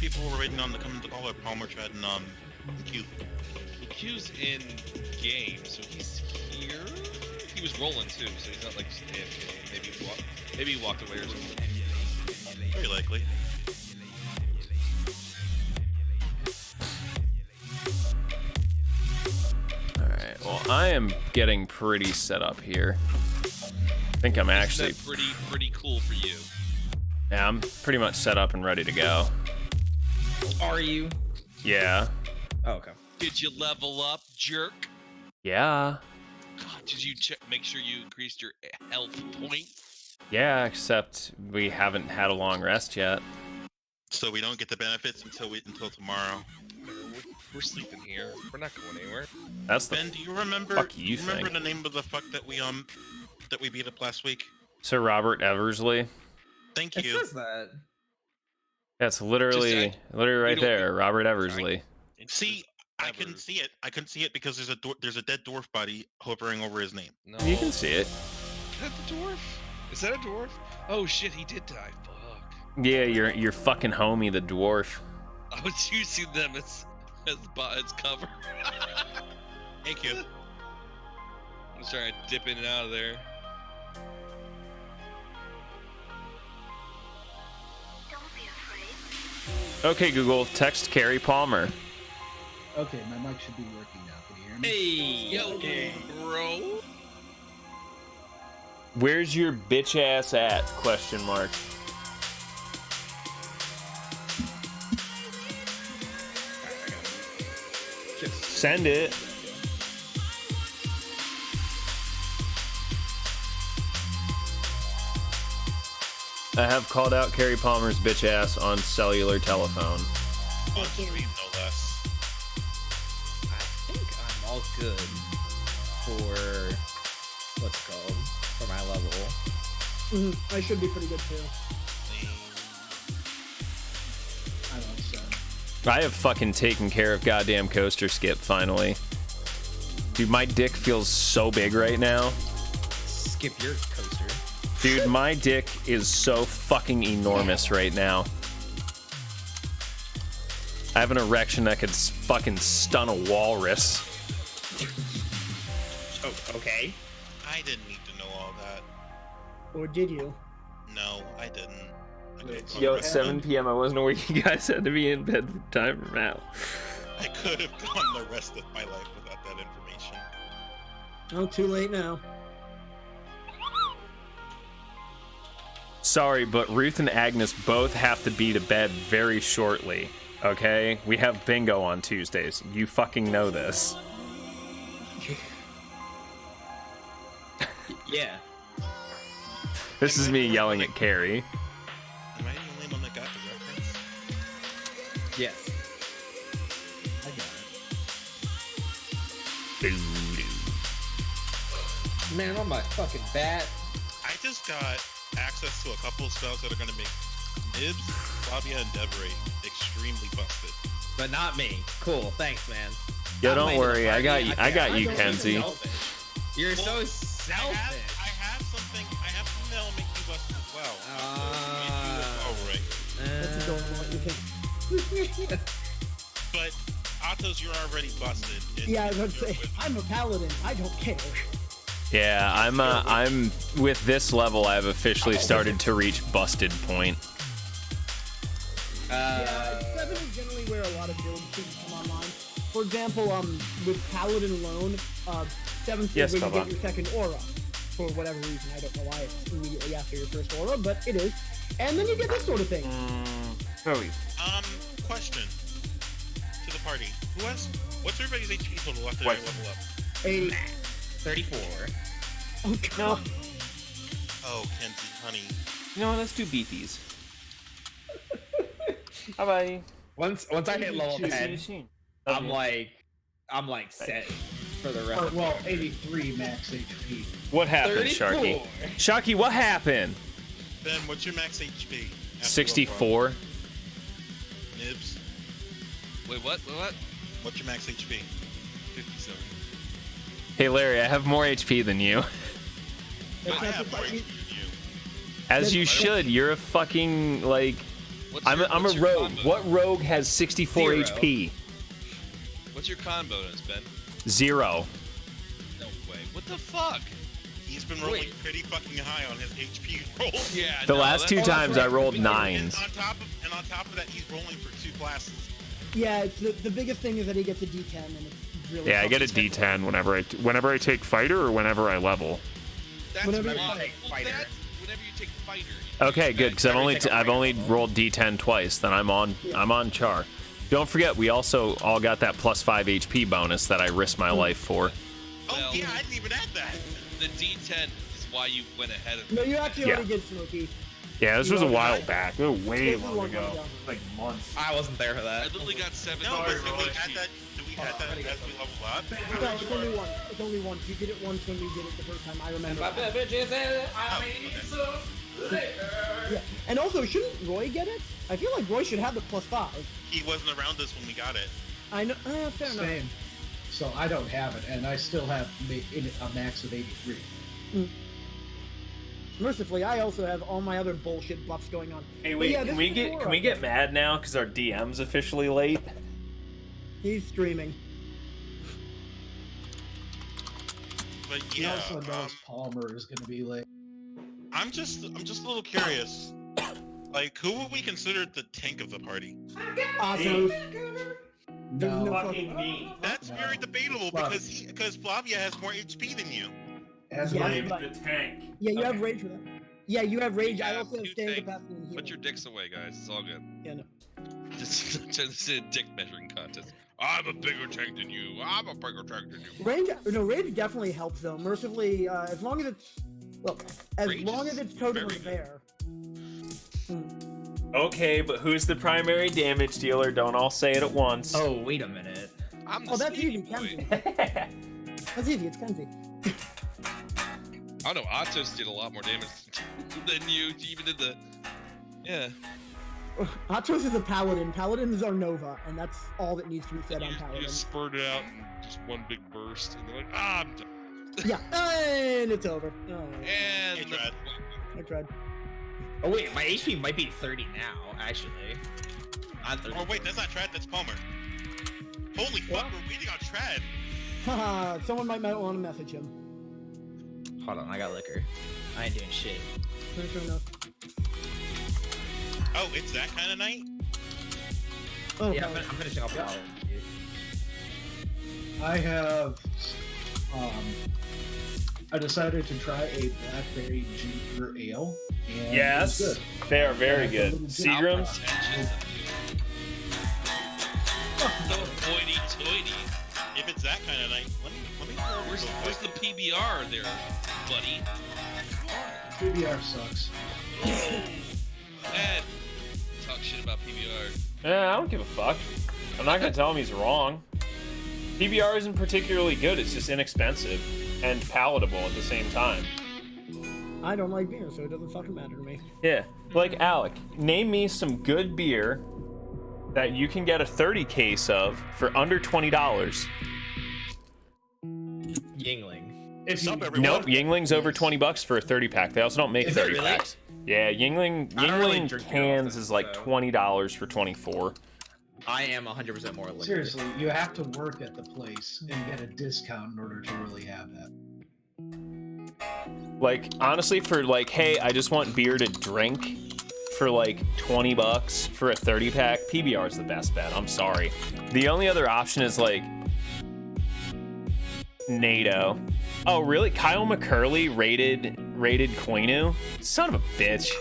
people were waiting on to come to call her. Palmer, Chad, and Q. Q's in game, so he's here. He was rolling too, so he's not like AFK. Maybe he walked away or something. Very likely. Alright, well, I am getting pretty set up here. I think I'm actually... Isn't that pretty cool for you? Yeah, I'm pretty much set up and ready to go. Are you? Yeah. Oh, okay. Did you level up, jerk? Yeah. God, did you make sure you increased your health points? Yeah, except we haven't had a long rest yet. So we don't get the benefits until tomorrow. We're sleeping here. We're not going anywhere. That's the Ben, do you remember? fuck you remember think? the name of the fuck that we beat up last week? Sir Robert Eversley. Thank It you. says that. That's literally right there, Robert Eversley. See, I couldn't see it. I couldn't see it because there's a dead dwarf body hovering over his name. No. You can see it. Is that the dwarf? Is that a dwarf? Oh shit, he did die. Fuck. Yeah, your fucking homie, the dwarf. I was using them as cover. Thank you. I'm sorry, I dip in and out of there. Okay, Google, text Carrie Palmer. Okay, my mic should be working now. Can you hear me? Hey, Yo, okay. bro. Where's your bitch ass at? Question mark. Send it. I have called out Carrie Palmer's bitch ass on cellular telephone. On stream, no less. I think I'm all good for what's it called for my level. I should be pretty good too. I don't know, so. I have fucking taken care of goddamn coaster skip finally. Dude, my dick feels so big right now. Skip your coaster. Dude, my dick is so fucking enormous right now. I have an erection that could fucking stun a walrus. Oh, okay. I didn't need to know all that. Or did you? No, I didn't. I could've Yo, gone it's 7 p.m. I wasn't aware you guys had to be in bed for time from now. I could have gone the rest of my life without that information. Oh, too late now. Sorry, but Ruth and Agnes both have to be to bed very shortly. Okay? We have bingo on Tuesdays. You fucking know this. Yeah. This is me yelling at Carrie. Am I the only one that got the reference? Yes. I got it. Man, on my fucking bat. I just got access to a couple of spells that are going to make Nibs, Flavia, and Devray extremely busted. But not me. Cool. Thanks, man. Yo, Not don't mine to worry. the I got party. you. I got you, don't Kenzie. feel selfish. You're Well, so I selfish. have something. I have something that'll make you busted as well. Oh, right. That's adorable. What you think? But Atos, you're already busted. Yeah, I was about to say, I'm a paladin. I don't care. Yeah, I'm with this level. I've officially started to reach busted point. Yeah, 7 is generally where a lot of builds seem to come online. For example, with paladin alone, 7th Yes, is when you Baba. get your second aura. For whatever reason, I don't know why it's immediately after your first aura, but it is. And then you get this sort of thing. Question to the party. What's everybody's HP total after What? they level up? 8. 34. Oh, God. Oh, Kenzie, honey. You know what? Let's do beefies. Bye bye. Once I hit level 10, I'm like set for the rest. Or, well, 83 max HP. What happened, 34. Sharky? Sharky, what happened? Ben, what's your max HP? after 64. level up? Nibs, Wait, what? what's your max HP? 57. Hey, Larry, I have more HP than you. That's I not have the more part- HP than you. As you should. You're a fucking, like, I'm a what's your rogue. con What bonus? rogue has 64 Zero. HP? What's your con bonus, Ben? 0. No way. What the fuck? He's been rolling Wait. pretty fucking high on his HP rolls. Yeah. The no, last 2 that's- times I rolled And 9s. on top of that, he's rolling for 2 classes. Yeah, it's the biggest thing is that he gets a D10 and it's really. Yeah, I get a fucking D10 whenever I take fighter or whenever I level. That's Whenever you why. take Well, fighter. that's whenever you take fighter. you Okay, take good, that. because I've only take a I've only fighter. rolled D10 twice. Then I'm on char. Don't forget, we also all got that plus 5 HP bonus that I risked my life for. Oh Well- yeah, I didn't even add that. The D10 is why you went ahead of No, me. you actually Yeah. already did, Smokey. Yeah, this was a Yeah. while back. Oh, way This is long long ago. ago. Like months. I wasn't there for I that. literally got 7 No, but stars. do we add that? Do we add that as we level up? No, it's only once. It's only once. You did it once when we did it the first time. I remember. Yeah. And also, shouldn't Roy get it? I feel like Roy should have the +5. He wasn't around us when we got it. I know. Fair enough. Same. So I don't have it, and I still have a max of 83. Mercifully, I also have all my other bullshit buffs going on. Hey, But wait, yeah, can this we is get more can we of get it. mad now because our DM's officially late? He's streaming. But He yeah, also knows Palmer is going to be late. I'm just a little curious. Like, who would we consider the tank of the party? Awesome. There's No, no Fucking fucking. me. That's No. very debatable Flavia. because Flavia has more HP than you. as Yeah, my- but- the tank. Yeah, you have Okay. rage for that. Yeah, you have rage. I Yeah, also have you staying tank. capacity and healing. Put your dicks away, guys. It's all good. Yeah, no. This is a dick measuring contest. I'm a bigger tank than you. I'm a bigger tank than you. Rage definitely helps though. Mercifully, as long as it's as Rage long is as it's totally very good. fair. Okay, but who's the primary damage dealer? Don't all say it at once. Oh, wait a minute. I'm the Oh, that's sneaky easy, boy. Kenzie. That's easy. It's Kenzie. I don't know. Atos did a lot more damage than you. You even did the. Yeah. Atos is a paladin. Paladins are Nova, and that's all that needs to be said on You paladin. just spurred it out in just one big burst, and you're like, ah, I'm done. Yeah, and it's over. Oh, And Hey, Brad. I tried. Oh wait, my HP might be 30 now, actually. Not 30. Oh wait, that's not Trad, that's Palmer. Holy fuck, What? we're waiting on Trad. Haha, someone might want to message him. Hold on, I got liquor. I ain't doing shit. Fair enough. Oh, it's that kind of night? Oh, Yeah, no. I'm finishing off the bottle. I have. I decided to try a blackberry ginger ale. And Yes, It was they are very Yeah, good. a little Seagrams. The hoity-toity. If it's that kind of night, let me Where's the PBR there, buddy? good. PBR sucks. Ed, talk shit about PBR. Yeah, I don't give a fuck. I'm not gonna tell him he's wrong. PBR isn't particularly good. It's just inexpensive and palatable at the same time. I don't like beer, so it doesn't fucking matter to me. Yeah, like Alec, name me some good beer that you can get a 30 case of for under $20. Yingling. If you, Nope, Yingling's over 20 bucks for a 30 pack. They also don't make Is it 30 really? packs. Yeah, Yingling I don't really Yingling drink beer cans often, is like so- $20 for 24. I am 100% more liquor. seriously, you have to work at the place and get a discount in order to really have that. Like honestly, for like, hey, I just want beer to drink for like 20 bucks for a 30 pack, PBR is the best bet. I'm sorry. The only other option is like NATO. Oh, really? Kyle McCurley rated Koinu? Son of a bitch.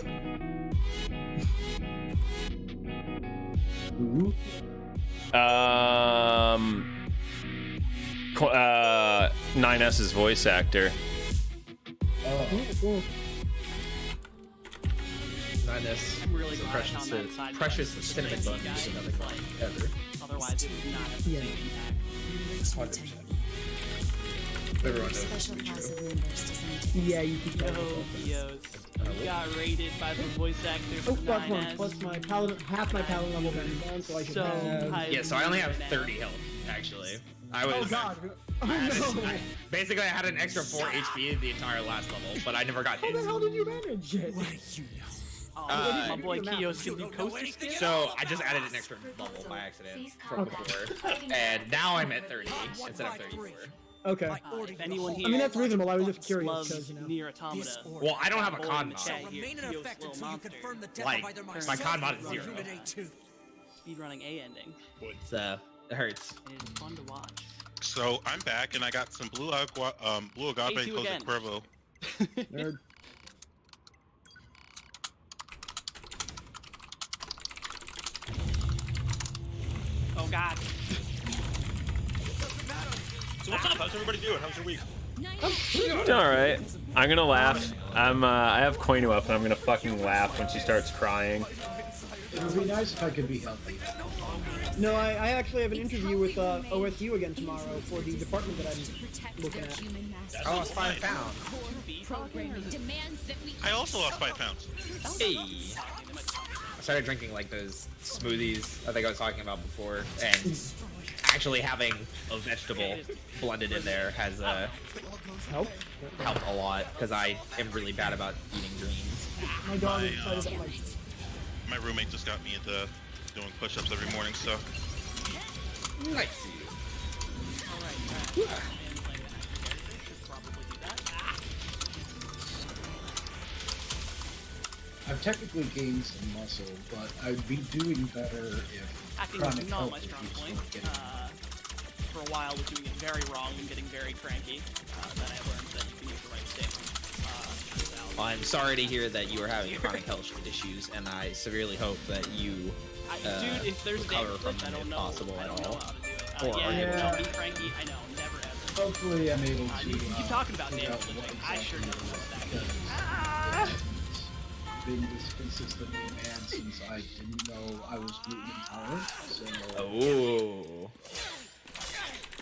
Who? 9S's voice actor. Oh, Cool. Madness. I'm really glad I Precious, found that side precious quest cinnamon with bun the guys, is another like, ever. Otherwise, it would not have the Yeah. same impact. 100%. Everyone knows this to be true. Yeah, you can No, tell. Bios. You got rated by the voice actor Oh, for plus one. 9S. Plus my paladin, half my paladin level being gone, so I should So have. high. Yeah, so I only have 30 health, actually. I was. Oh god. Oh I had no. basically, I had an extra 4 HP the entire last level, but I never got How hit. the hell did you manage it? Oh, Uh, my boy Kio's gonna do coaster skin. So I just added an extra level by accident from before, and now I'm at 30 instead of 34. Okay. If anyone here I mean, that's reasonable. I was just curious loves because, you know. Nier Automata. Well, I don't have a boy in con the mod. chat here, Kio's little monster. Like, my con mod is 0. Speedrunning A ending. So it hurts. It is fun to watch. So I'm back and I got some blue agave Me too Cozy again. Cuervo. Nerd. Oh god. So what's up? How's everybody doing? How's your week? All right. I'm gonna laugh. I have Koinu up, and I'm gonna fucking laugh when she starts crying. It would be nice if I could be healthy. No, I actually have an interview with OSU again tomorrow for the department that I'm looking at. Oh, it's 5 pounds. I also lost 5 pounds. Hey. I started drinking like those smoothies I think I was talking about before, and actually having a vegetable blended in there has Help? helped a lot because I am really bad about eating greens. My dog is excited about My roommate just got me into doing push-ups every morning, so Nice. I've technically gained some muscle, but I'd be doing better if Acting was chronic not health my strong issues point. weren't getting For a while, was doing it very wrong and getting very cranky. Then I learned that you can use the right stick. Well, I'm sorry to hear that you are having chronic health issues, and I severely hope that you Dude, if there's recover damage from I them don't if know. possible I at don't know all. how to do it. Or yeah, are you- no, being cranky, I know, never ever. Hopefully I'm able to You keep talking about figure damage, out what like, I sure exactly know it what is. that is. Been this consistently mad since I didn't know I was gluten intolerant, so Oh.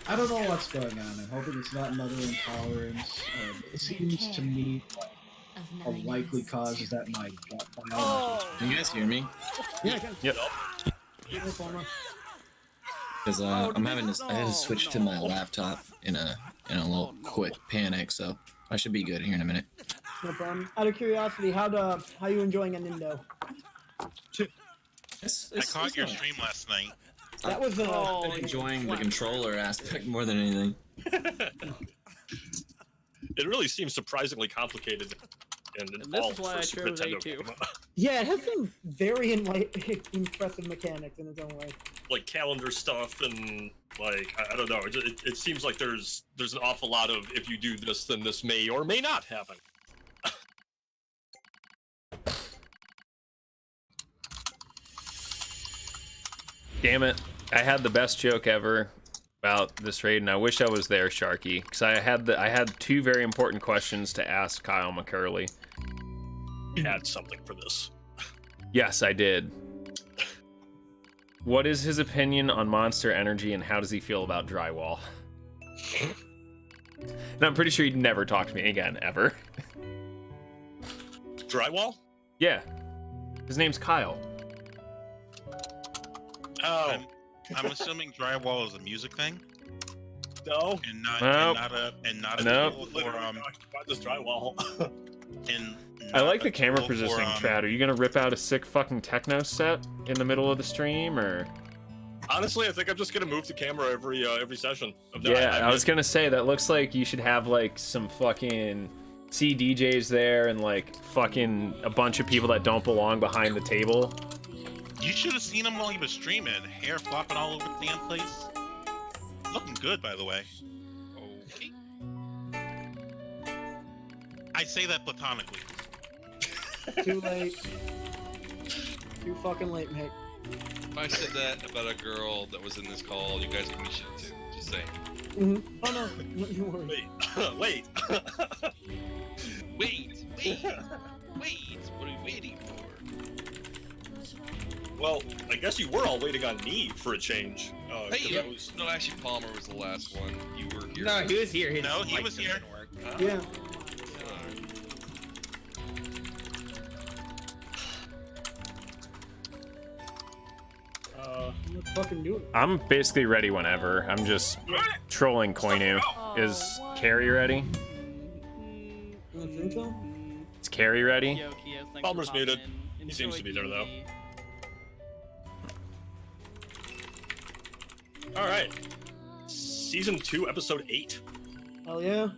I don't know what's going on. I'm hoping it's not another intolerance. It seems to me like a likely cause is that my gut biome. Can you guys hear me? Yeah, I can. Yep. Because I'm having to. I had to switch to my laptop in a little quick panic, so I should be good here in a minute. No problem. Out of curiosity, how you enjoying Anindo? I caught your stream last night. That was I'm enjoying the controller aspect more than anything. It really seems surprisingly complicated and this involved is why for I Super chose Nintendo. A2. Yeah, it has some very impressive mechanics in its own way. Like calendar stuff and like I don't know. It seems like there's an awful lot of if you do this, then this may or may not happen. Damn it! I had the best joke ever about this raid, and I wish I was there, Sharky, because I had two very important questions to ask Kyle McCurley. You had something for this. Yes, I did. What is his opinion on Monster Energy, and how does he feel about drywall? And I'm pretty sure he'd never talk to me again, ever. Drywall? Yeah. His name's Kyle. Oh, I'm assuming drywall is a music thing no. and not Nope. a Nope. tool for Literally, this drywall. and I not like the a camera tool for, positioning, Chad. Are you gonna rip out a sick fucking techno set in the middle of the stream, or? Honestly, I think I'm just gonna move the camera every session. Yeah, I was gonna say that looks like you should have like some fucking CDJs there and like fucking a bunch of people that don't belong behind the table. You should have seen him while he was streaming. Hair flopping all over the damn place. Looking good, by the way. Okay. I say that platonically. Too late. Too fucking late, mate. If I said that about a girl that was in this call, you guys give me shit too. Just saying. Oh no, don't you worry. Wait. Wait. What are you waiting for? Well, I guess you were all waiting on me for a change. 'Cause Hey, I was... no, actually, Palmer was the last one. You were here. No, he was here. His No, he mic was didn't here. work. Yeah. Let's fucking do it. I'm basically ready whenever. I'm just trolling Koinu. Is Carrie ready? I think so. Is Carrie ready? Kio, thanks Palmer's for popping muted. in. He seems to be there, though. All right. Season 2, episode 8. Hell yeah.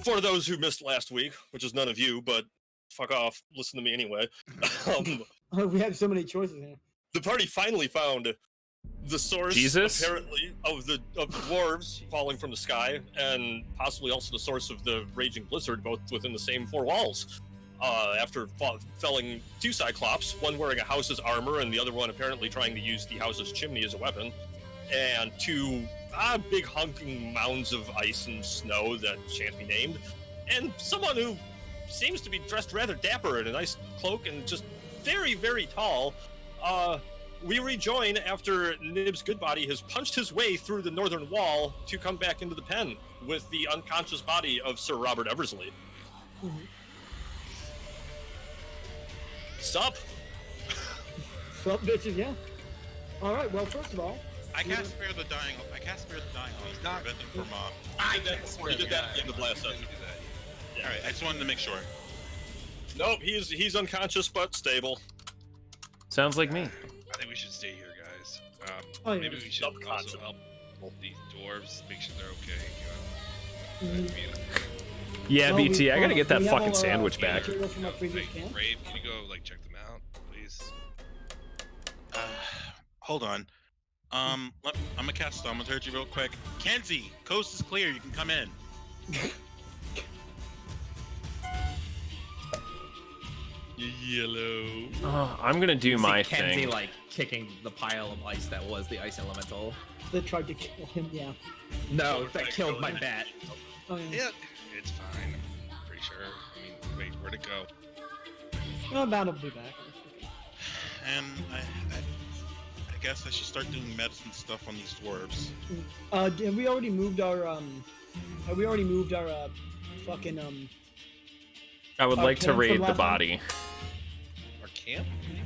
For those who missed last week, which is none of you, but fuck off, listen to me anyway. We have so many choices here. The party finally found the source, Jesus? apparently, of the dwarves falling from the sky, and possibly also the source of the raging blizzard, both within the same 4 walls. After felling 2 cyclops, one wearing a house's armor, and the other one apparently trying to use the house's chimney as a weapon, and 2 big honking mounds of ice and snow that shan't be named, and someone who seems to be dressed rather dapper in a nice cloak and just very, very tall. We rejoin after Nib's Goodbody has punched his way through the northern wall to come back into the pen with the unconscious body of Sir Robert Eversley. Mm-hmm. Sup? Sup, bitches, yeah. Alright, well, first of all... I can't spare the dying. He's not preventing from. He did that at the end of last session. All right, I just wanted to make sure. Nope, he's unconscious but stable. Sounds like me. I think we should stay here, guys. Oh, yeah. Maybe we should also help these dwarves, make sure they're okay. Yeah, Well, BT, I gotta get that we have fucking all our, sandwich back. materials from our previous camp. Brave, can you go check them out, please? Hold on. I'm gonna cast Thaumaturgy real quick. Kenzie, coast is clear. You can come in. Yellow. I'm gonna do my Kenzie, thing. like kicking the pile of ice that was the ice elemental. That tried to kill him, yeah. No, that killed my bat. Oh, yeah. Yeah, it's fine. I'm pretty sure. I mean, wait, where'd it go? Oh, Bat will be back. And I guess I should start doing medicine stuff on these dwarves. Have we already moved our, fucking, I would our like to camp from raid the last time? body. Our camp? What do you mean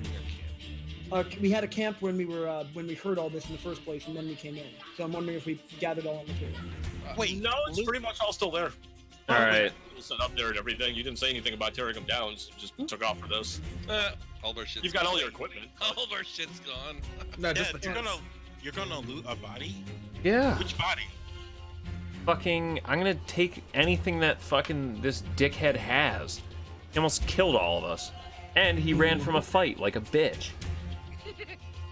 our camp? we had a camp when we were, when we heard all this in the first place, and then we came in. So I'm wondering if we gathered all the material. Wait, no, it's pretty much all still there. All right. Set up there and everything. You didn't say anything about tearing them down. So you just took off for this. All our shit's You've got gone. all your equipment. All of our shit's gone. No, Yeah, just the you're gonna loot a body. Yeah. Which body? Fucking, I'm gonna take anything that fucking this dickhead has. He almost killed all of us. And he ran from a fight like a bitch.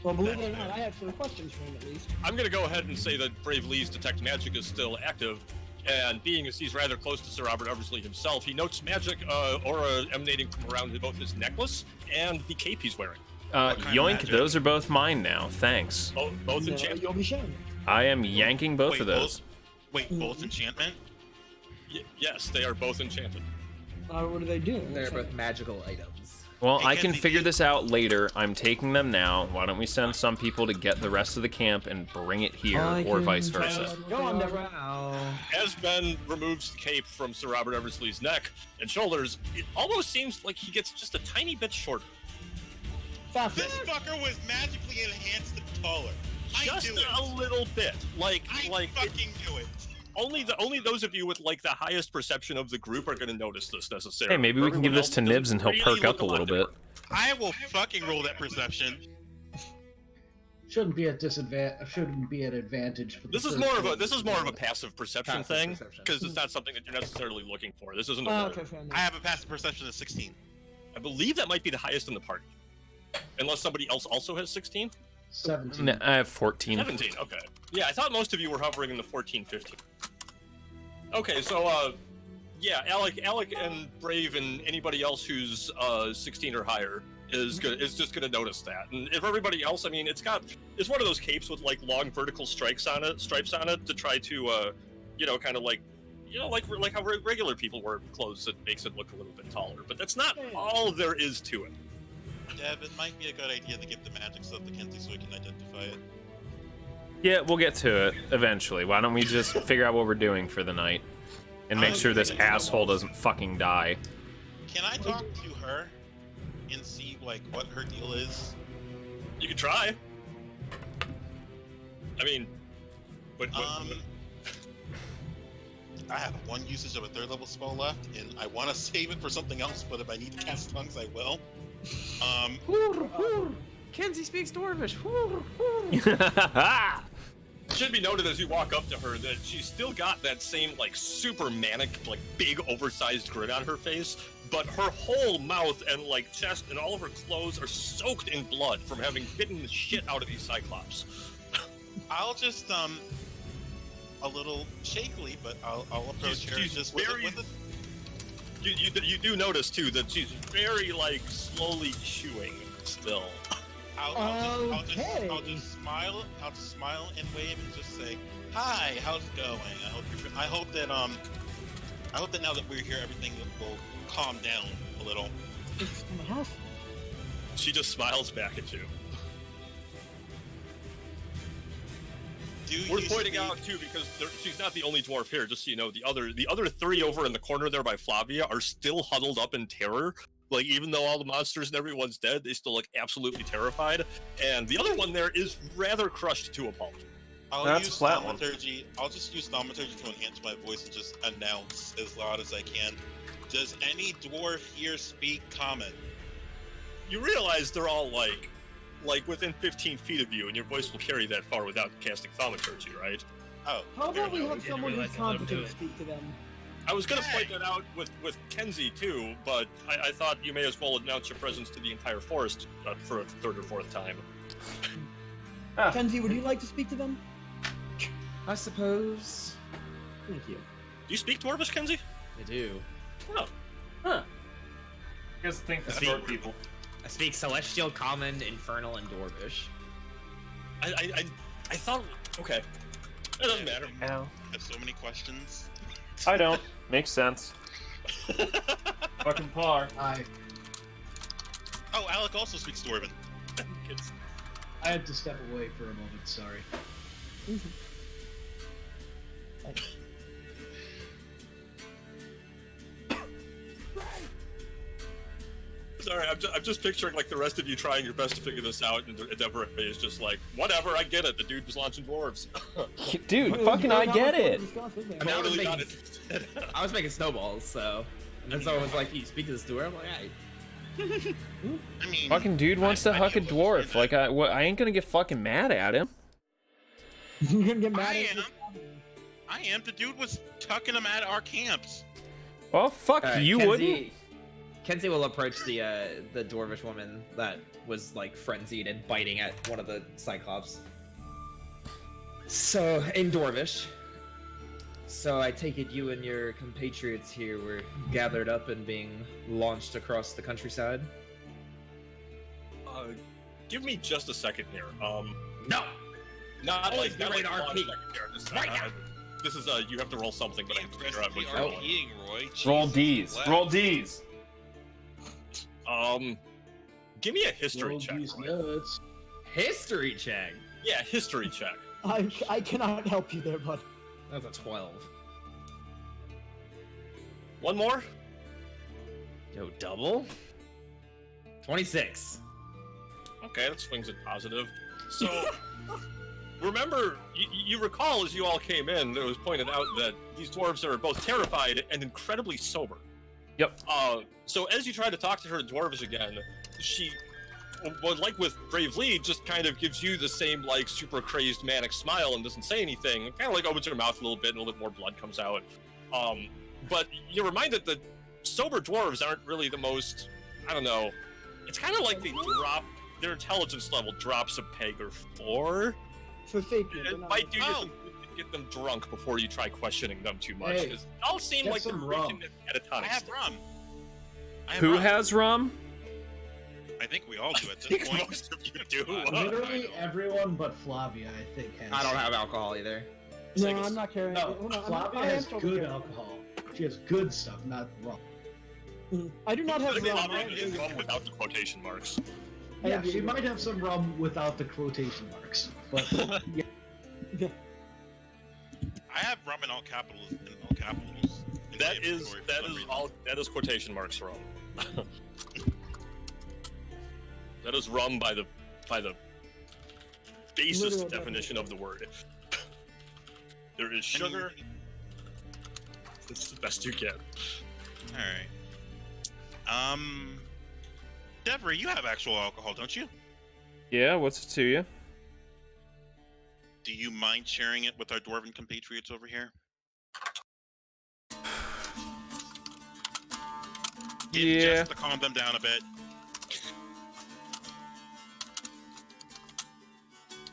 Well, believe it or not, I have some questions for him at least. I'm gonna go ahead and say that Brave Lee's Detect Magic is still active, and being as he's rather close to Sir Robert Eversley himself, he notes magic aura emanating from around both his necklace and the cape he's wearing. kind of Yoink, magic? those are both mine now. Thanks. Both No, enchanted. you'll be shown. I am yanking both Wait, of those. Both enchantment? Yes, they are both enchanted. What do they do? They're both magical items. Well, Hey, I can Kenzie, figure you- this out later. I'm taking them now. Why don't we send some people to get the rest of the camp and bring it here, or vice versa? Go on, Deborah. As Ben removes the cape from Sir Robert Eversley's neck and shoulders, it almost seems like he gets just a tiny bit shorter. Faster. This fucker was magically enhanced and taller. Just a little bit. Like fucking do it. only those of you with like the highest perception of the group are going to notice this necessarily. Hey, maybe we can give this to Nibs and he'll perk up a little bit. I will fucking roll that perception. Shouldn't be at disadvantage. Shouldn't be an advantage for the This is more of a passive perception Passive thing perception. because it's not something that you're necessarily looking for. This isn't a Oh, roll. okay, fair enough. I have a passive perception of 16. I believe that might be the highest in the party, unless somebody else also has 16. 17. No, I have 14. 17, okay. Yeah, I thought most of you were hovering in the 14, 15. Okay, so, yeah, Alec and Brave and anybody else who's 16 or higher is just gonna notice that. And if everybody else, I mean, it's one of those capes with like long vertical stripes on it to try to, kind of like, like how regular people wear clothes that makes it look a little bit taller. But that's not all there is to it. Dev, it might be a good idea to give the magic stuff to Kenzie so we can identify it. Yeah, we'll get to it eventually. Why don't we just figure out what we're doing for the night and make sure this asshole doesn't fucking die? Can I talk to her and see like what her deal is? You could try. I mean, but I have one usage of a 3rd level spell left, and I want to save it for something else. But if I need to cast tongues, I will. Kenzie speaks Dwarvish. Should be noted as you walk up to her that she's still got that same like super manic, like big oversized grin on her face, but her whole mouth and like chest and all of her clothes are soaked in blood from having bitten the shit out of these Cyclops. I'll just a little shakily, but I'll approach her She's just very. with it. You do notice too that she's very like slowly chewing still. I'll just smile. I'll just smile and wave and just say, "Hi, how's it going? I hope that now that we're here, everything will calm down a little." She just smiles back at you. Worth pointing out too, because she's not the only dwarf here. Just so you know, the other three over in the corner there by Flavia are still huddled up in terror. Like, even though all the monsters and everyone's dead, they still look absolutely terrified. And the other one there is rather crushed to a pulp. I'll use thaumaturgy. I'll just use thaumaturgy to enhance my voice and just announce as loud as I can. Does any dwarf here speak common? You realize they're all like within 15 feet of you, and your voice will carry that far without casting thaumaturgy, right? Oh. How about we have someone who's competent speak to them? I was gonna point that out with Kenzie too, but I thought you may as well announce your presence to the entire forest for a third or fourth time. Kenzie, would you like to speak to them? I suppose. Thank you. Do you speak Dwarvish, Kenzie? I do. Oh. Huh. You guys think the short people. I speak Celestial, Common, Infernal, and Dwarvish. I thought. Okay. It doesn't matter. Ow. I have so many questions. I don't. Makes sense. Fucking par. Hi. Oh, Alec also speaks Dwarven. I had to step away for a moment, sorry. Sorry, I'm just picturing like the rest of you trying your best to figure this out, and Deborah is just like, whatever, I get it. The dude was launching dwarves. Dude, fucking I get it. Totally got it. I was making snowballs, so. And so I was like, you speak to this dwarf? I'm like, hey. I mean, Fucking dude wants to huck a dwarf. Like, I ain't gonna get fucking mad at him. You're gonna get mad at I am. The dude was tucking him at our camps. Well, fuck, you wouldn't. Kenzie will approach the dwarvish woman that was like frenzied and biting at one of the Cyclops. So, in Dwarvish. So I take it you and your compatriots here were gathered up and being launched across the countryside? Give me just a second here. No! Not Always like be not right like RP. Right now. This is you have to roll something, but I have to figure out which one. Roy. Roll D's. Roll D's. Give me a history Roll check. these Roy. nuts. History check? Yeah, history check. I cannot help you there, bud. That's a 12. One more? Yo, double? 26. Okay, that swings it positive. So, remember, you recall as you all came in, it was pointed out that these dwarves are both terrified and incredibly sober. Yep. So as you try to talk to her in Dwarvish again, she, well, like with Brave Lead, just kind of gives you the same, like, super crazed manic smile and doesn't say anything. Kind of, like, opens her mouth a little bit and a little bit more blood comes out. But you're reminded that sober dwarves aren't really the most, I don't know, it's kind of like they drop, their intelligence level drops a peg or 4. For safety. It might do you some good to get them drunk before you try questioning them too much. Hey, 'Cause they all seem get like they're some reaching rum. at a ton I of have stuff. rum. Who has rum? I think we all do at I this think point. most of you do. Literally everyone but Flavia, I think, has. I don't have alcohol either. No, I'm not carrying No, it. Hold on, Flavia I am has totally good carrying alcohol. She has good stuff, not rum. it. I do not have I mean, rum. I obviously, have- it's rum without the quotation marks. I Yeah, have she sugar. might have some rum without the quotation marks, but yeah. I have rum in all capitals. In my That is inventory for some reason. all that is quotation marks rum. That is rum by the basest Literal definition of the word. There is sugar. It's the best you get. All right. Devery, you have actual alcohol, don't you? Yeah, what's it to you? Do you mind sharing it with our dwarven compatriots over here? Yeah. Just to calm them down a bit.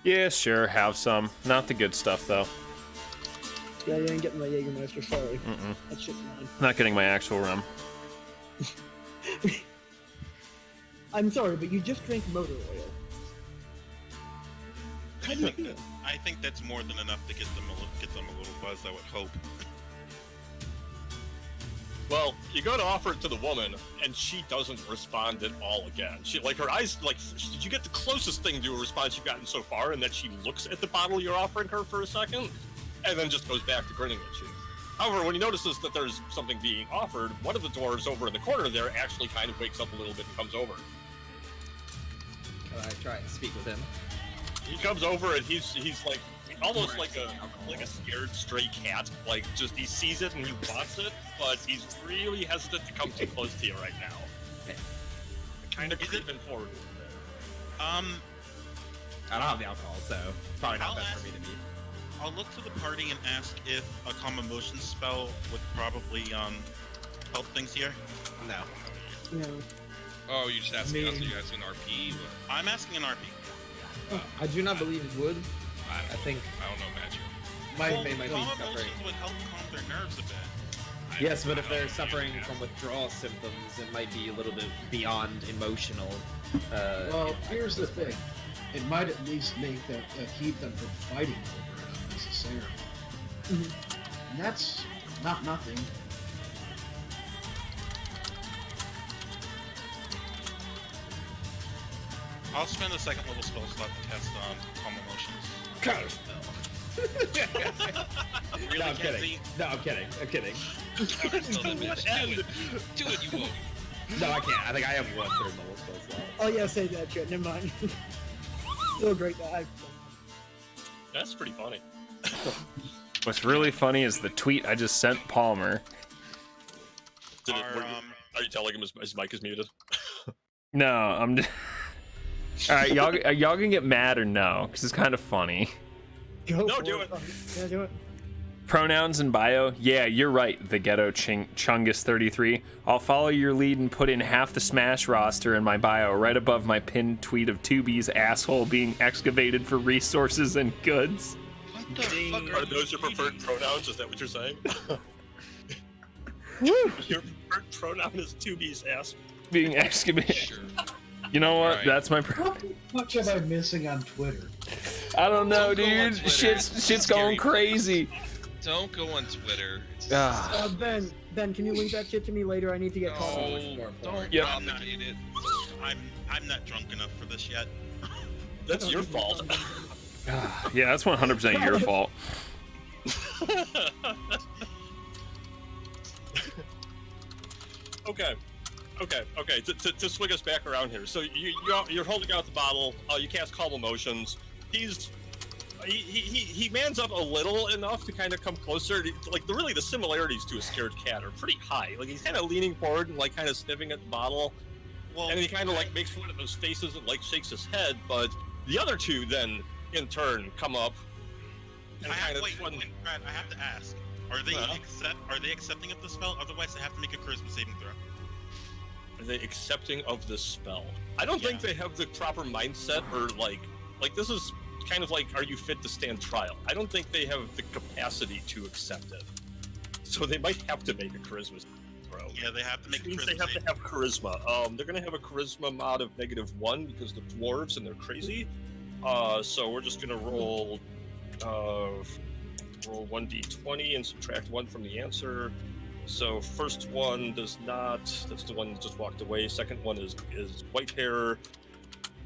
Yeah, sure, have some. Not the good stuff, though. Yeah, you ain't getting my Jägermeister, sorry. Mm-mm. That shit's mine. Not getting my actual rum. I'm sorry, but you just drank motor oil. How do you feel? I think that's more than enough to get them a little buzzed, I would hope. Well, you go to offer it to the woman, and she doesn't respond at all again. She, like, her eyes, like, you get the closest thing to a response you've gotten so far, and that she looks at the bottle you're offering her for a second, and then just goes back to grinning at you. However, when he notices that there's something being offered, one of the dwarves over in the corner there actually kind of wakes up a little bit and comes over. Can I try and speak with him? He comes over and he's like almost like a scared stray cat. Like, just he sees it and he wants it, but he's really hesitant to come too close to you right now. Kind of creeping forward. I don't have the alcohol, so probably not best for me to be. I'll look to the party and ask if a calm emotion spell would probably help things here. No. No. Oh, you just asking us? Are you asking RP? What? I'm asking an RP. I do not believe it would. I think I don't know magic. my calm suffering. emotions would help calm their nerves a bit. Yes, but if they're suffering from withdrawal symptoms, it might be a little bit beyond emotional. Well, here's the thing. It might at least make that keep them from fighting over it unnecessarily. And that's not nothing. I'll spend a second level spell slot to test calm emotions. Really, No, I'm kidding. Kenzie? No, I'm kidding. I'm kidding. Do it, you won't. No, I can't. I think I have one third level spell slot. Oh yeah, say that shit. Never mind. Still a great guy. That's pretty funny. What's really funny is the tweet I just sent Palmer. Are you telling him his mic is muted? No, I'm. All right, y'all can get mad or no, because it's kind of funny. Go No, for do it. Yeah, do it. Pronouns and bio. Yeah, you're right. The ghetto Chungus 33. I'll follow your lead and put in half the Smash roster in my bio, right above my pinned tweet of 2B's asshole being excavated for resources and goods. What the fuck Are those your preferred pronouns? Is that what you're saying? Your preferred pronoun is 2B's ass. Being excavated. Sure. You know what? Right. That's my. What the fuck am I missing on Twitter? I don't know, Don't go on dude. Twitter. Shit's It's going scary. crazy. Don't go on Twitter. It's Ben, can you link that shit to me later? I need to get caught up. no, don't Yep. propagate it. I'm not drunk enough for this yet. That's your fault. Yeah, that's 100% your fault. Okay. To swing us back around here. So you're holding out the bottle. You cast Calm Emotions. He mans up a little enough to kind of come closer. Like the similarities to a scared cat are pretty high. Like he's kind of leaning forward and like kind of sniffing at the bottle. Well, And he kind of like makes one of those faces and like shakes his head. But the other two then in turn come up and kind of wait, Brad, I have to ask. Are they accepting of the spell? Otherwise, they have to make a charisma saving throw. Are they accepting of this spell? I don't think they have the proper mindset, or like this is kind of like, are you fit to stand trial? I don't think they have the capacity to accept it. So they might have to make a charisma throw. Yeah, they have to make a Means charisma they have to saving. have charisma. They're gonna have a charisma mod of -1 because they're dwarves and they're crazy. So we're just gonna roll 1d20 and subtract 1 from the answer. So first one does not. That's the one that just walked away. Second one is white hair.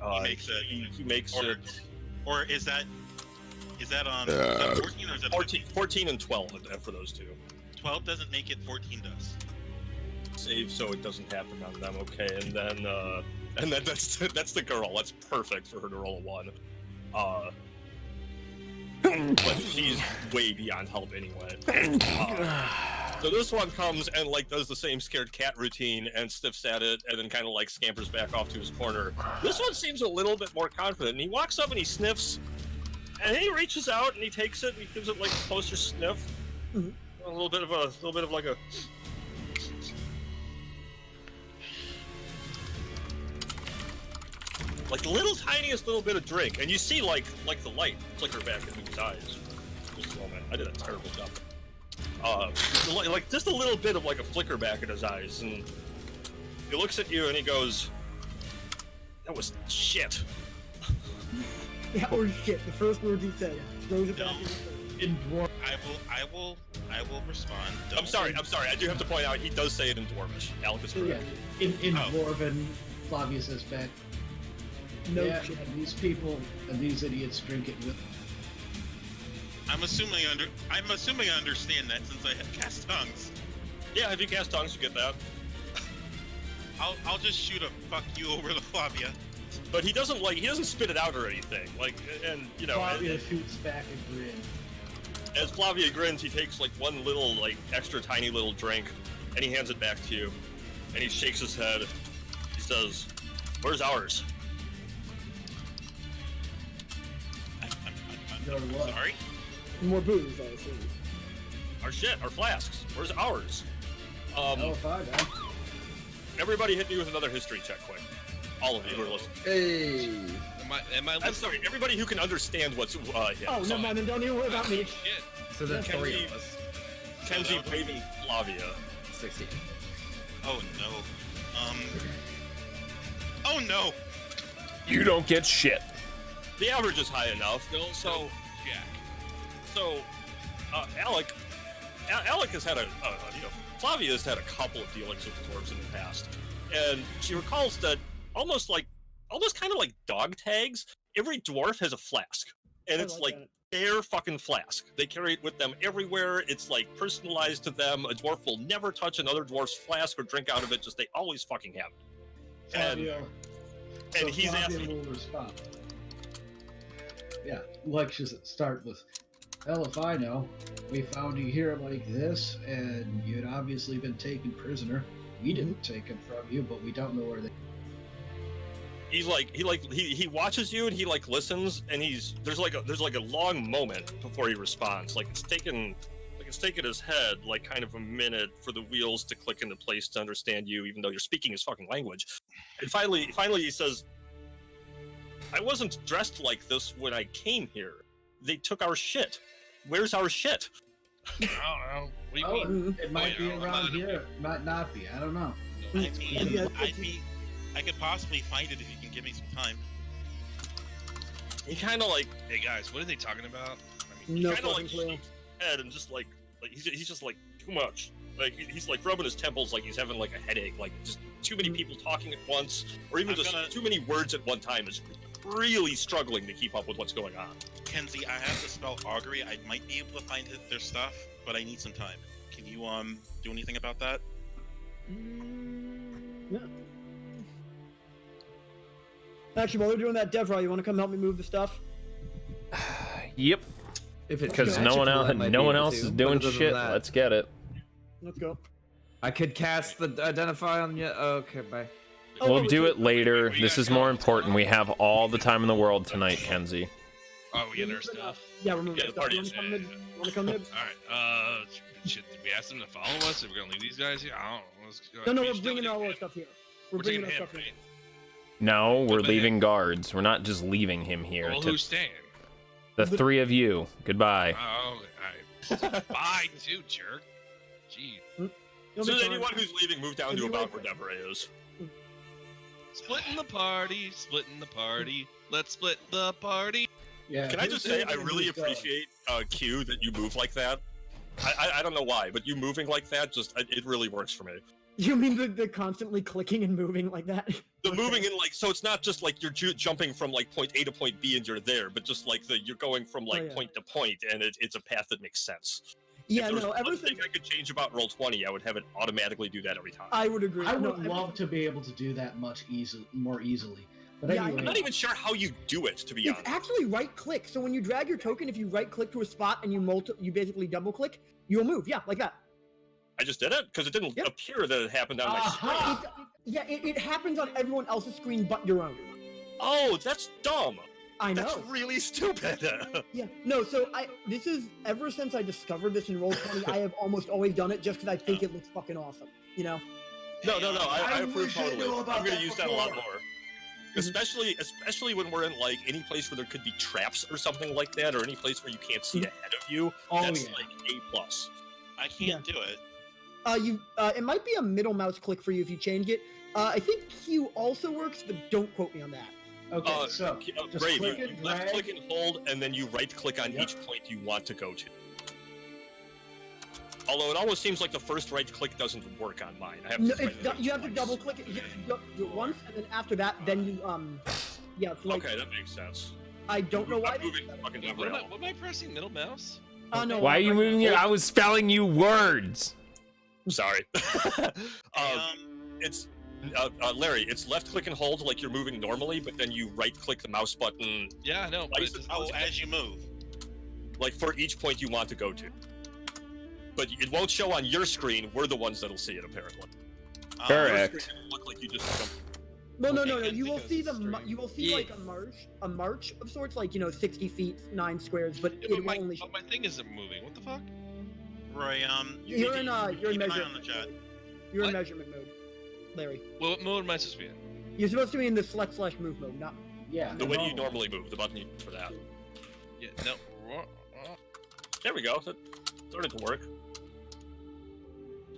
He makes it. He makes Or- it. Or is that is that 14 or is that 14 and 12 for those two. 12 doesn't make it, 14 does. Save so it doesn't happen on them. Okay, and then that's the girl. That's perfect for her to roll a 1. But she's way beyond help anyway. So this one comes and like does the same scared cat routine and sniffs at it and then kind of like scampers back off to his corner. This one seems a little bit more confident. And he walks up and he sniffs, and then he reaches out and he takes it and he gives it like a closer sniff. A little bit of like a. Like the little tiniest little bit of drink, and you see like the light flicker back into his eyes. Just a moment. I did a terrible job. Like just a little bit of like a flicker back in his eyes, and he looks at you and he goes, "That was shit." Yeah, or shit. The first words he said. Throws it back in dwarf. I will respond. I'm sorry. I do have to point out he does say it in Dwarvish. Alec is correct. Yeah, in Dwarven, Flavia says back. No yeah, shit. and these people and these idiots drink it with. I'm assuming I understand that since I have cast tongues. Yeah, if you cast tongues, you get that. I'll just shoot a fuck you over the Flavia. But he doesn't spit it out or anything. Like, and you know. Flavia shoots back a grin. As Flavia grins, he takes like one little like extra tiny little drink, and he hands it back to you, and he shakes his head. He says, "Where's ours?" I'm sorry? More booze, I assume. Our shit, our flasks. Where's ours? L5, Everybody hit me with another history check, quick. All of you who are listening. Hey. Am I I'm sorry, everybody who can understand what's hit. Oh, no, man, then don't even worry about me. Shit. So the three of us. Kenzie, Brady, Flavia. 16. Oh no. Oh no. You don't get shit. The average is high enough. So, Jack. So, Alec has had Flavia has had a couple of dealings with the dwarves in the past, and she recalls that almost kind of like dog tags. Every dwarf has a flask, and it's like their fucking flask. They carry it with them everywhere. It's like personalized to them. A dwarf will never touch another dwarf's flask or drink out of it. Just they always fucking have it. And he's asking. Will respond. Yeah, lectures that start with, "Hell if I know. We found you here like this, and you'd obviously been taken prisoner. We didn't take him from you, but we don't know where they." He watches you and he like listens, and there's like a long moment before he responds. Like it's taken his head like kind of a minute for the wheels to click into place to understand you, even though you're speaking his fucking language. And finally he says, "I wasn't dressed like this when I came here. They took our shit. Where's our shit?" I don't know. What do you mean? It might be around here. It might not be. I don't know. I could possibly find it if you can give me some time. He kind of like, "Hey guys, what are they talking about?" I mean, he kind of like shakes his head and just like he's just like too much. Like he's like rubbing his temples like he's having like a headache. Like just too many people talking at once, or even too many words at one time is really struggling to keep up with what's going on. Kenzie, I have to spell augury. I might be able to find their stuff, but I need some time. Can you do anything about that? Yeah. Actually, while we're doing that, Devra, you want to come help me move the stuff? Yep. Because no one else is doing shit. Let's get it. Let's go. I could cast the identify on you. Okay, bye. We'll do it later. This is more important. We have all the time in the world tonight, Kenzie. Oh, we get our stuff. Yeah, we're moving the stuff. party You is- want to come, Nibs? All right. Should we ask them to follow us? Are we gonna leave these guys here? I don't know. Let's go. No, We we're should bringing do all it. our stuff here. We're We're bringing taking our him, stuff here. right? No, we're What about leaving guards. We're not just leaving him here. Well, to- who's staying? the three of you. Goodbye. Oh, alright. Bye, too, jerk. Gee. You'll So be fine. anyone who's leaving, move down to It'll be about like- where Devere is. Splitting the party, splitting the party. Let's split the party. Yeah. Can I just say, I really appreciate Q that you move like that. I don't know why, but you moving like that it really works for me. You mean the constantly clicking and moving like that? The moving in like so it's not just like you're jumping from like point A to point B and you're there, but just like you're going from like yeah. point to point and it's a path that makes sense. Yeah, if there was no, one everything. thing I could change about Roll20, I would have it automatically do that every time. I would agree. I No, would love to be able to do that more easily. But Yeah, anyway, I'm not even sure how you do it, to be It's honest. actually right click. So when you drag your token, if you right click to a spot and you basically double click, you'll move. Yeah, like that. I just did it because it didn't appear that it happened on my screen. It happens on everyone else's screen but your own. Oh, that's dumb. I know. That's really stupid. Yeah, no, so this is, ever since I discovered this in Roll20, I have almost always done it just because I think it looks fucking awesome, you know? No, I approve wish I totally. knew about I'm gonna that use that a lot before. more. Especially when we're in like any place where there could be traps or something like that, or any place where you can't see ahead of you. Oh, That's yeah. like A+. I can't do it. It might be a middle mouse click for you if you change it. I think Q also works, but don't quote me on that. Okay, so just Brave, click you and left drag. click and hold, and then you right click on each point you want to go to. Although it almost seems like the first right click doesn't work on mine. I have No, to try it you have to double click it. You do it once, and then after that, then you yeah. It's like, Okay, that makes sense. I don't know why. I'm moving fucking down What am I pressing? Middle mouse? No. Why are you moving your? I was spelling you words. Sorry. It's Larry. It's left click and hold like you're moving normally, but then you right click the mouse button. Yeah, I know. But it doesn't- As you move. Like for each point you want to go to. But it won't show on your screen. We're the ones that'll see it apparently. Your Correct. screen will look like you just jumped. No. Okay, You will because see it's you will see like a march of sorts, like 60 feet, 9 squares, but Yeah, it but will my, only. but my thing isn't moving. What the fuck? Roy, You're in keep an eye measurement. on the chat. You're in What? measurement mode, Larry. What mode am I supposed to be in? You're supposed to be in the select/move mode, not. Yeah. The way you normally move, the button you for that. Yeah, no. There we go. That started to work.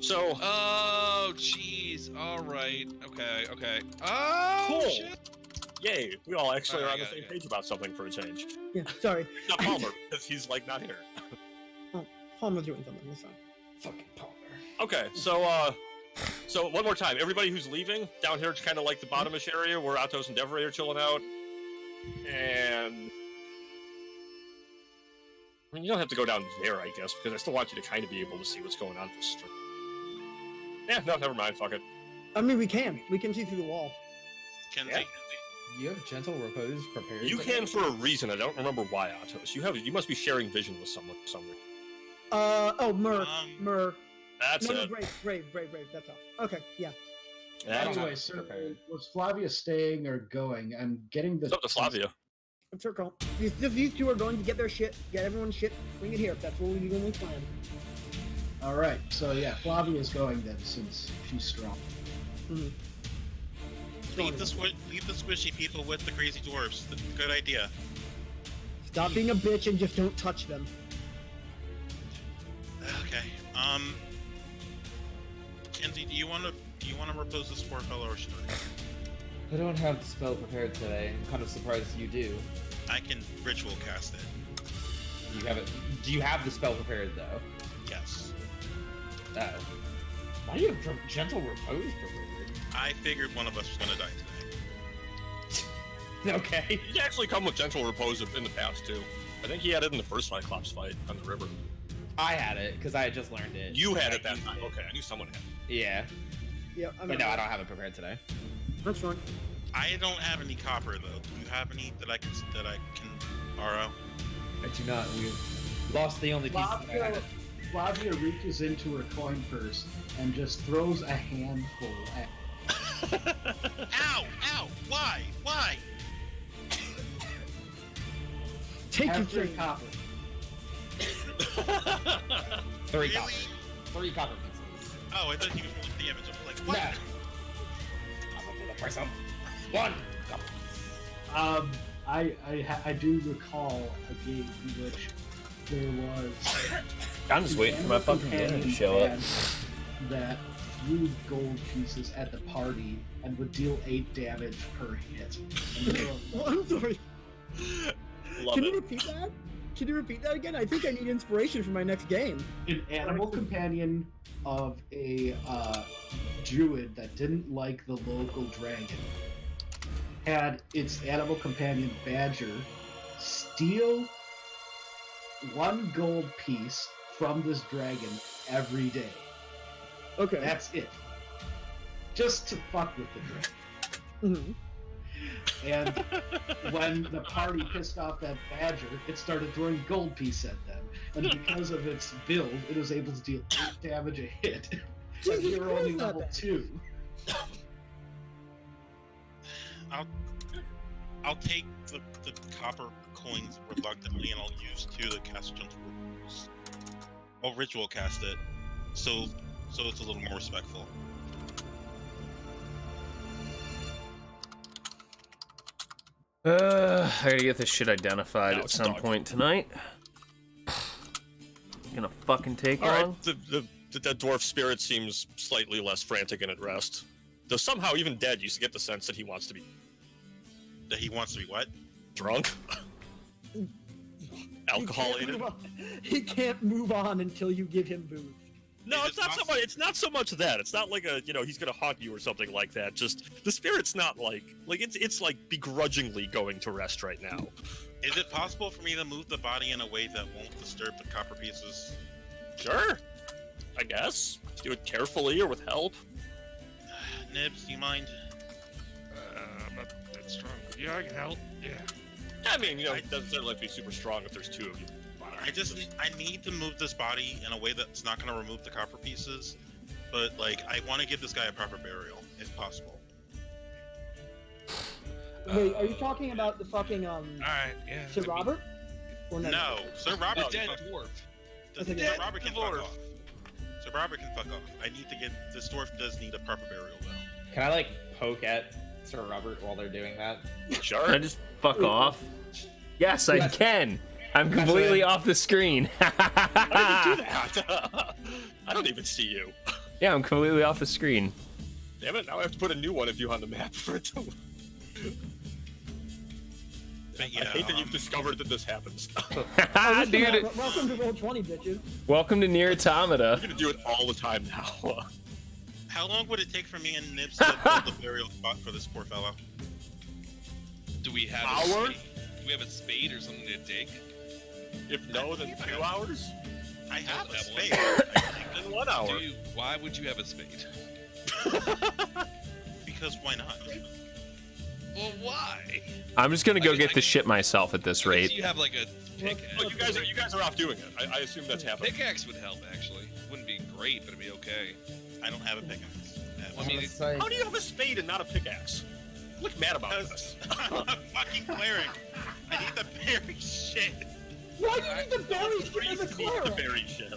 So. Oh, jeez. All right. Okay. Oh, Cool. shit. Yay! We all actually Alright, are on I the got it, same page about something for a change. Yeah, sorry. Not Palmer, because he's like not here. Palmer's doing something. That's fine. Fucking Palmer. Okay, so one more time. Everybody who's leaving down here, it's kind of like the bottomish area where Atos and Devray are chilling out, and I mean you don't have to go down there, I guess, because I still want you to kind of be able to see what's going on the street. Yeah, no, never mind. Fuck it. I mean, we can see through the wall. Kenzie. You have gentle repose prepared. You can for a reason. I don't remember why, Atos. You must be sharing vision with someone for some reason. Mur. That's no, it. Brave. That's all. Okay, yeah. Anyway, so was Flavia staying or going? I'm getting the. It's up to Flavia. It's her call. These two are going to get their shit, get everyone's shit, bring it here. That's what we normally plan. All right, so yeah, Flavia's going then since she's strong. Mm-hmm. Leave the squishy people with the crazy dwarves. Good idea. Stop being a bitch and just don't touch them. Okay. Kenzie, do you want to repose this poor fellow or should I? I don't have the spell prepared today. I'm kind of surprised you do. I can ritual cast it. You have it. Do you have the spell prepared though? Yes. Oh. Why do you have gentle repose prepared? I figured one of us was gonna die today. Okay. He actually come with gentle repose in the past too. I think he had it in the first Cyclops fight on the river. I had it because I had just learned it. You had it that time. Okay, I knew someone had it. Yeah. Yeah. But no, I don't have it prepared today. That's fine. I don't have any copper though. Do you have any that I can borrow? I do not. We lost the only piece. Flavia reaches into her coin purse and just throws a handful at. Ow! Why? Take your After turn. copper. 3 Really? copper. 3 copper pieces. Oh, I thought he was rolling damage. I was like, what? No. I'm gonna do that for some. 1 copper. I do recall a game in which there was. I'm just waiting for my fucking dinner to show up. That threw gold pieces at the party and would deal 8 damage per hit. Well, I'm sorry. Love Can it. you repeat that? Can you repeat that again? I think I need inspiration for my next game. An animal companion of a druid that didn't like the local dragon had its animal companion Badger steal 1 gold piece from this dragon every day. Okay. That's it. Just to fuck with the dragon. Mhm. And when the party pissed off that Badger, it started throwing gold piece at them. and because of its build, it was able to deal 8 damage a hit. And Jesus you're only Christ, not level bad. 2. I'll take the copper coins reluctantly, and I'll use 2 to cast Jump Rules. I'll ritual cast it, so it's a little more respectful. I gotta get this shit identified No, at it's some dog. point tonight. Gonna fucking take All long. right, the dwarf spirit seems slightly less frantic and at rest. Though somehow, even dead, you get the sense that he wants to be That he wants to be what? drunk, He can't alcoholated. move on. He can't move on until you give him booze. No, Is it's it not so possible- much. It's not so much that. It's not like a he's gonna haunt you or something like that. Just the spirit's not like it's like begrudgingly going to rest right now. Is it possible for me to move the body in a way that won't disturb the copper pieces? Sure, I guess. Do it carefully or with help. Nibs, do you mind? I'm not that strong. Yeah, I can help. Yeah. I mean, it doesn't certainly have to be super strong if there's 2 of you. I need to move this body in a way that's not going to remove the copper pieces, but like I want to give this guy a proper burial if possible. Wait, are you talking about the fucking All right. Yeah. Sir Robert? Or No, Sir The Robert. dead can fuck- dwarf. Okay, Sir dead Robert can dwarf. fuck off. Sir Robert can fuck off. I need to get this dwarf does need a proper burial though. Can I like poke at Sir Robert while they're doing that? Can I Sure. just fuck off? Yes, I Yes. can. I'm completely off the screen. How did you do that? I don't even see you. Yeah, I'm completely off the screen. Damn it! Now I have to put a new one of you on the map for it to. But yeah, I hate that you've discovered that this happens. Dude, Welcome to Roll20, bitches. welcome to Nier Automata. You're gonna do it all the time now. how long would it take for me and Nibs to build a burial spot for this poor fellow? Do we have Hour? a spade? Do we have a spade or something to dig? If no, then 2 hours. I have a That spade. one. Then 1 hour. Why would you have a spade? Because why not? Well, why? I'm just gonna go I get can- the shit myself at this Do rate. you have like a pickaxe? Oh, you guys are off doing it. I assume that's happening. Pickaxe would help actually. Wouldn't be great, but it'd be okay. I don't have a pickaxe. I mean, How do you have a spade and not a pickaxe? Look mad about this. I'm a fucking cleric. I need to bury shit. Why do you need to bury What shit as a do you need to cleric? bury shit?